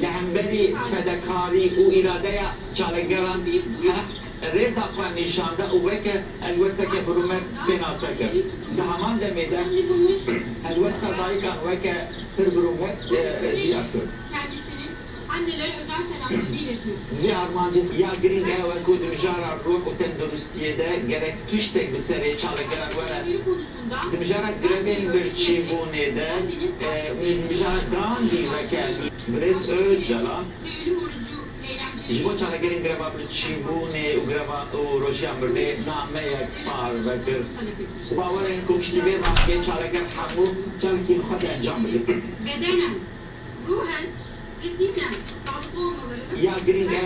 لهمبری فدکاری و ایراده چالگران رضا و نشانده او که الوسته که برومت بناسه کرد ده همان دمیده الوسته دایکان و که پر برومت دیار کرد Annelere özel selamlarını iletiyorum. Ve armancısı ya girin eve kudum jara ruh o tendurustiyede de gerek tüştek bir seri çalıklar var. Dimjara grebeyin bir çivunede dimjara dandi ve keldi. Brez öcalan. Jibo çalıkların greba bir çivune u greba u rojyan bir de nameye par ve bir. Bavarın kumşti ve makke çalıklar hamu çalıkın xad encam bilir. Bedenen, ruhen ve zihnen sağlıklı olmaları Ya girin